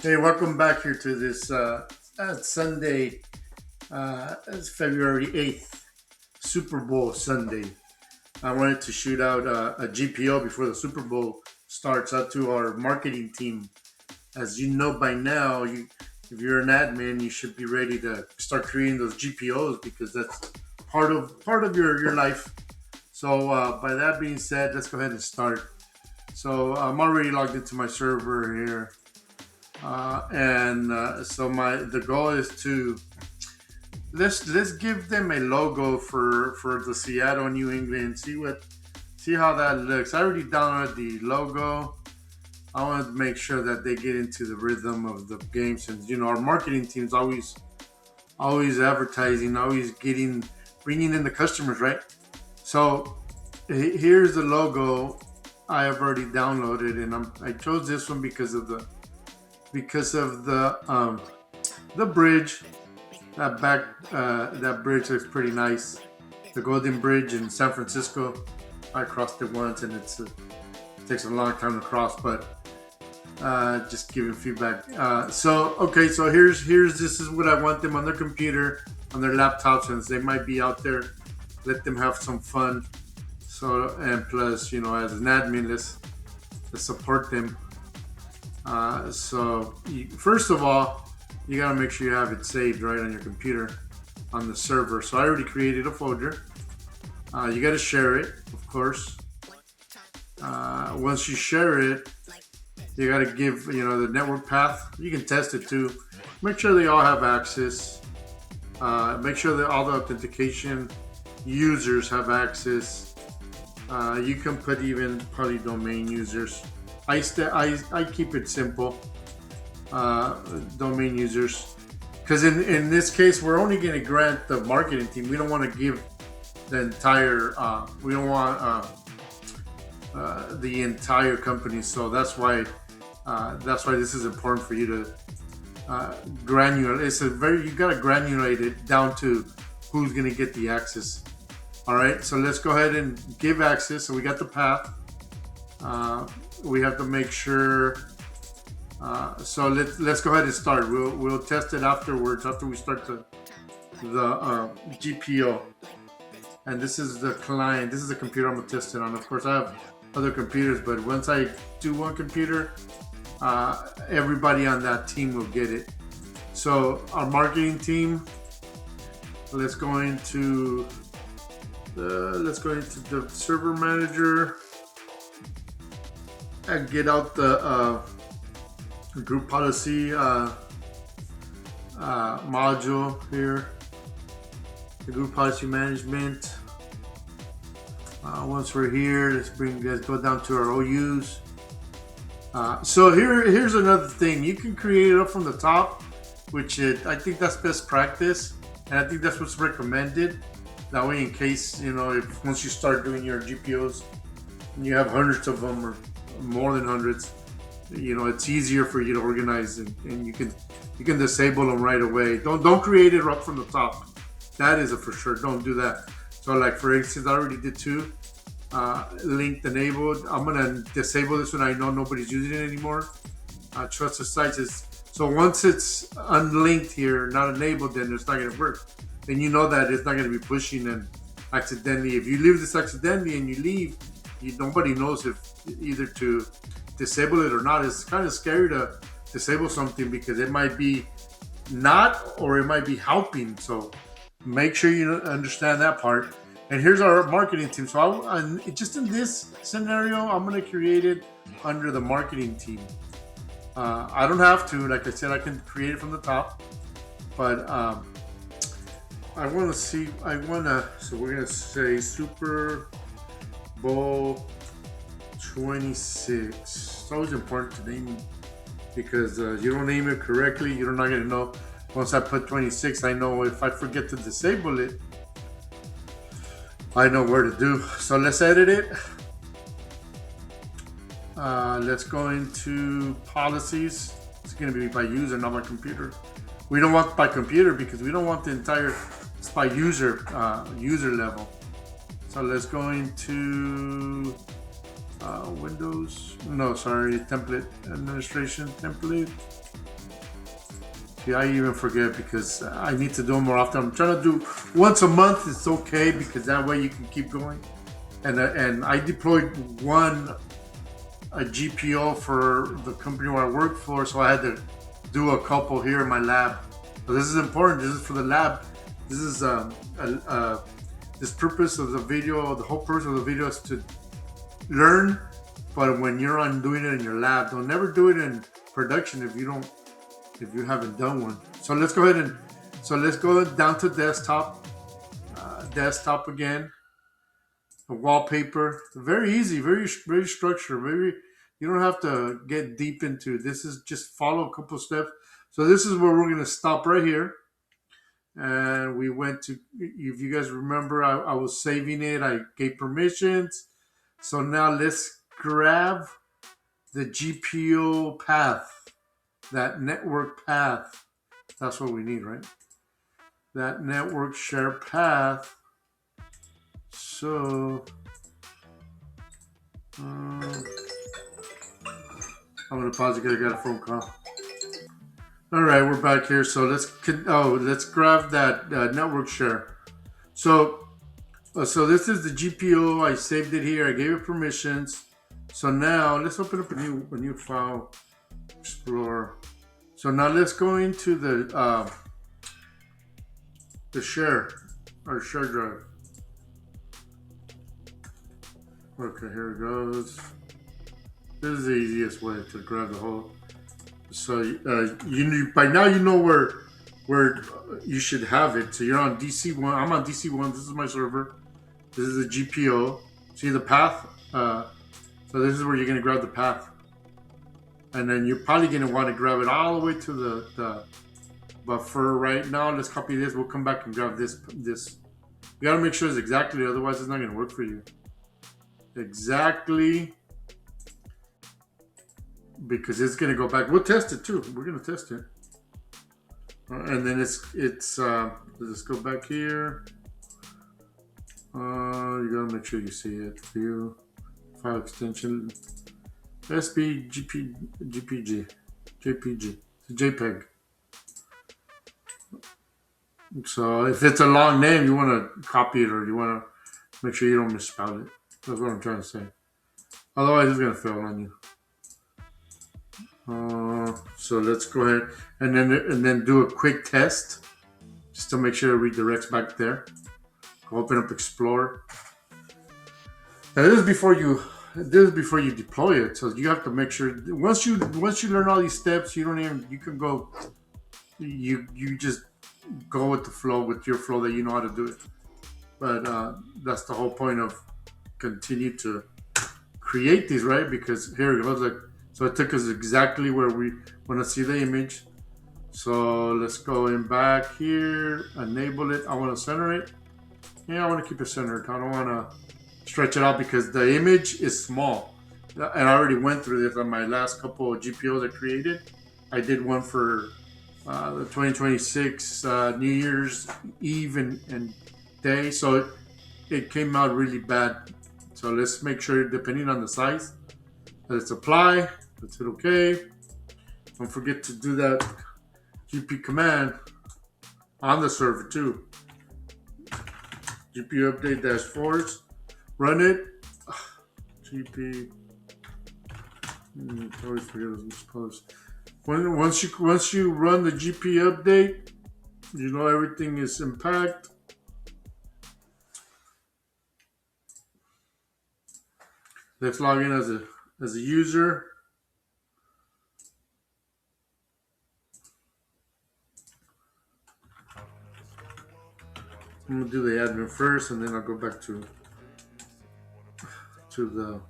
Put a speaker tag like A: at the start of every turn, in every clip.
A: Hey, welcome back here to this Sunday. It's February 8th, Super Bowl Sunday. I wanted to shoot out a GPO before the Super Bowl starts out to our marketing team. As you know by now, if you're an admin, you should be ready to start creating those GPOs because that's part of your life. So by that being said, let's go ahead and start. So I'm already logged into my server here. And my the goal is to let's give them a logo for the Seattle New England. See how that looks. I already downloaded the logo. I want to make sure that they get into the rhythm of the game, since our marketing team's always advertising, always bringing in the customers, right? So here's the logo I have already downloaded, and I chose this one because of the bridge. That bridge looks pretty nice. The Golden Bridge in San Francisco. I crossed it once, and it takes a long time to cross, but just giving feedback. So here's this is what I want them on their computer, on their laptops, since they might be out there. Let them have some fun. So, and plus, as an admin, let's support them. First of all, you gotta make sure you have it saved right on your computer on the server. So I already created a folder. You gotta share it, of course. Once you share it, you gotta give the network path. You can test it too. Make sure they all have access. Make sure that all the authentication users have access. You can put even probably domain users. I keep it simple. Domain users, because in this case we're only going to grant the marketing team. We don't want to give the entire. We don't want the entire company. So that's why this is important for you to granulate. You got to granulate it down to who's going to get the access. All right, so let's go ahead and give access. So we got the path. We have to make sure. So let's go ahead and start. We'll test it afterwards after we start the GPO. And this is the client. This is the computer I'm gonna test it on. Of course, I have other computers, but once I do one computer, everybody on that team will get it. So our marketing team. Let's go into the server manager and get out the group policy module here. The group policy management. Once we're here, let's go down to our OUs. So here's another thing. You can create it up from the top, I think that's best practice, and I think that's what's recommended. That way, in case if once you start doing your GPOs, and you have hundreds of them or more than hundreds, it's easier for you to organize, and you can disable them right away. Don't create it up from the top. That is a for sure. Don't do that. So like for instance, I already did two. Linked enabled. I'm gonna disable this when I know nobody's using it anymore. Trusted sites is so once it's unlinked here, not enabled, then it's not gonna work. Then you know that it's not gonna be pushing and accidentally. If you leave this accidentally and you leave, nobody knows if either to disable it or not. It's kind of scary to disable something because it might be not, or it might be helping. So make sure you understand that part. And here's our marketing team. So just in this scenario, I'm going to create it under the marketing team. I don't have to. Like I said, I can create it from the top. But I want to see. So we're going to say Super Bowl 26. It's always important to name it because you don't name it correctly, you're not going to know. Once I put 26, I know if I forget to disable it, I know where to do. So let's edit it. Let's go into policies. It's going to be by user, not by computer. We don't want by computer because we don't want the entire. It's by user level. So let's go into Windows. No, sorry, template administration template. See, I even forget because I need to do them more often. I'm trying to do once a month. It's okay because that way you can keep going. And I deployed a GPO for the company where I work for, so I had to do a couple here in my lab. So this is important. This is for the lab. This is this purpose of the video. The whole purpose of the video is to learn. But when you're on doing it in your lab, don't never do it in production if you haven't done one. So let's go ahead and let's go down to desktop. Desktop again. A wallpaper. Very easy, very structured. You don't have to get deep into this. Is just follow a couple steps. So this is where we're gonna stop right here. And we went to, if you guys remember, I was saving it. I gave permissions. So now let's grab the GPO path, that network path. That's what we need, right? That network share path. So I'm gonna pause it because I got a phone call. All right, we're back here. So let's grab that network share. So this is the GPO. I saved it here. I gave it permissions. So now let's open up a new file explorer. So now let's go into the share drive. Okay, here it goes. This is the easiest way to grab the whole. So by now you know where you should have it. So you're on DC1. I'm on DC1. This is my server. This is the GPO. See the path? So this is where you're gonna grab the path, and then you're probably gonna want to grab it all the way to the. But for right now, let's copy this. We'll come back and grab this. You gotta make sure it's exactly. Otherwise, it's not gonna work for you. Exactly. Because it's gonna go back. We'll test it too. We're gonna test it. And then let's go back here. You gotta make sure you see it. View, file extension, SB2026.jpg, JPEG. So if it's a long name, you want to copy it or you want to make sure you don't misspell it. That's what I'm trying to say. Otherwise, it's gonna fail on you. So let's go ahead and then do a quick test just to make sure it redirects back there. Open up Explorer. Now this is before you deploy it. So you have to make sure once you learn all these steps, you just go with the flow, with your flow that you know how to do it. But that's the whole point of continue to create these, right? Because here it goes. So it took us exactly where we want to see the image. So let's go in back here, enable it. I want to center it. Yeah, I want to keep it centered. I don't want to stretch it out because the image is small. And I already went through this on my last couple of GPOs I created. I did one for the 2026 New Year's Eve and day. So it came out really bad. So let's make sure, depending on the size, that it's apply. Let's hit OK. Don't forget to do that GP command on the server too. GP update -4s. Run it. GP. Always forget those posts. Once you run the GP update, you know everything is impact. Let's log in as a user. I'm gonna do the admin first, and then I'll go back to the.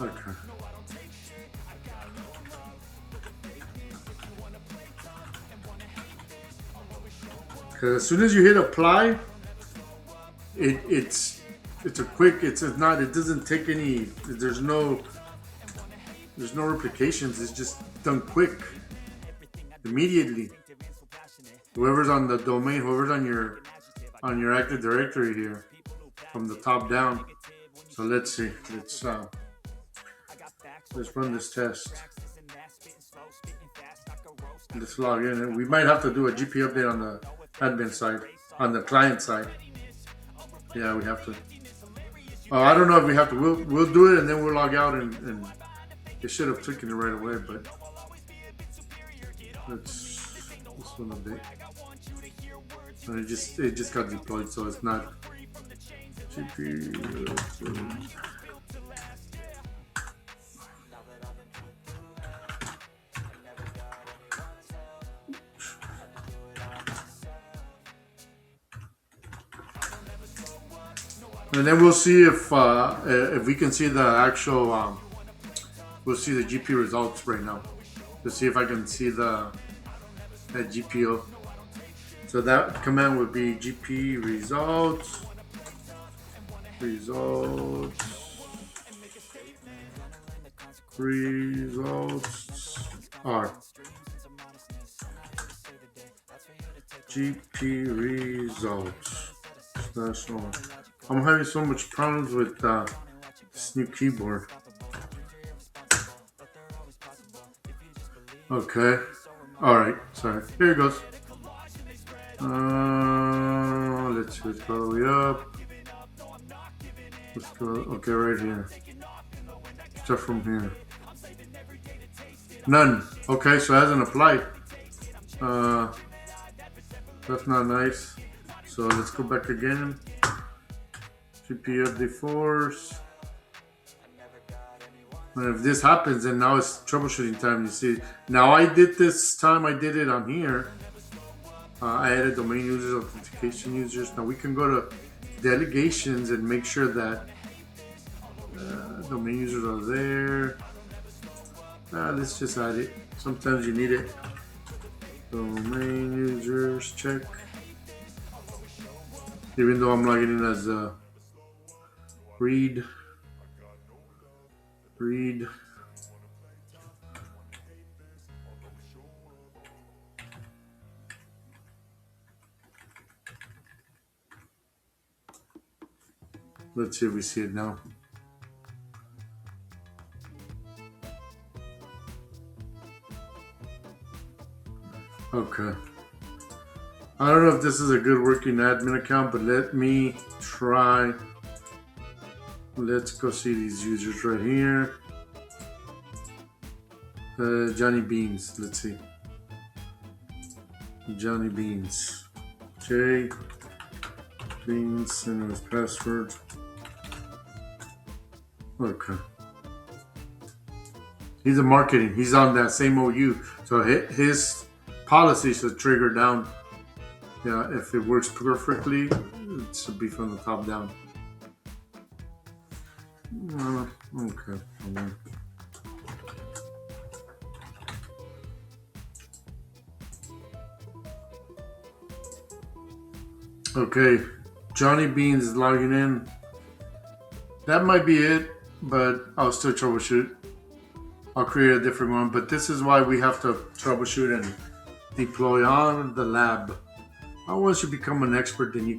A: Okay. Because as soon as you hit apply, it's a quick. It doesn't take any. There's no replications. It's just done quick, immediately. Whoever's on the domain, whoever's on your Active Directory here, from the top down. So let's see. Let's run this test. Let's log in. We might have to do a GPO update on the admin side, on the client side. Yeah, we have to. I don't know if we have to. We'll do it and then we'll log out and it should have taken it right away, but let's this one update. And it just got deployed, so it's not GPO. And then we'll see if we can see the actual. We'll see the GP results right now to see if I can see that GPO. So that command would be GP results are GP results /. I'm having so much problems with this new keyboard. Okay. Alright, sorry. Here it goes. Let's go all the way up. Let's go. Okay, right here. Start from here. None. Okay, so it hasn't applied. That's not nice. So let's go back again. GPO update force. And if this happens, then now it's troubleshooting time. You see, now I did it on here. I added domain users, authentication users. Now we can go to delegations and make sure that domain users are there. Let's just add it. Sometimes you need it. Domain users, check. Even though I'm logging in as read. Let's see if we see it now. Okay. I don't know if this is a good working admin account, but let me try. Let's go see these users right here. Johnny Beans. Let's see. Johnny Beans. J. Beans and his password. Okay. He's a marketing. He's on that same OU. So his policy should trigger down. Yeah, if it works perfectly, it should be from the top down. Okay. Okay, Johnny Beans is logging in. That might be it, but I'll still troubleshoot. I'll create a different one, but this is why we have to troubleshoot and deploy on the lab. Once you become an expert, then you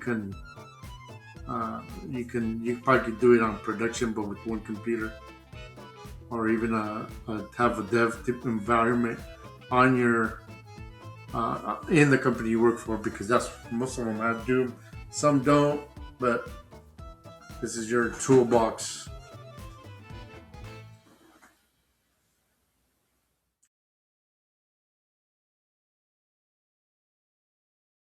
A: probably could do it on production, but with one computer, or even have a dev environment on your in the company you work for, because that's most of them have do. Some don't, but this is your toolbox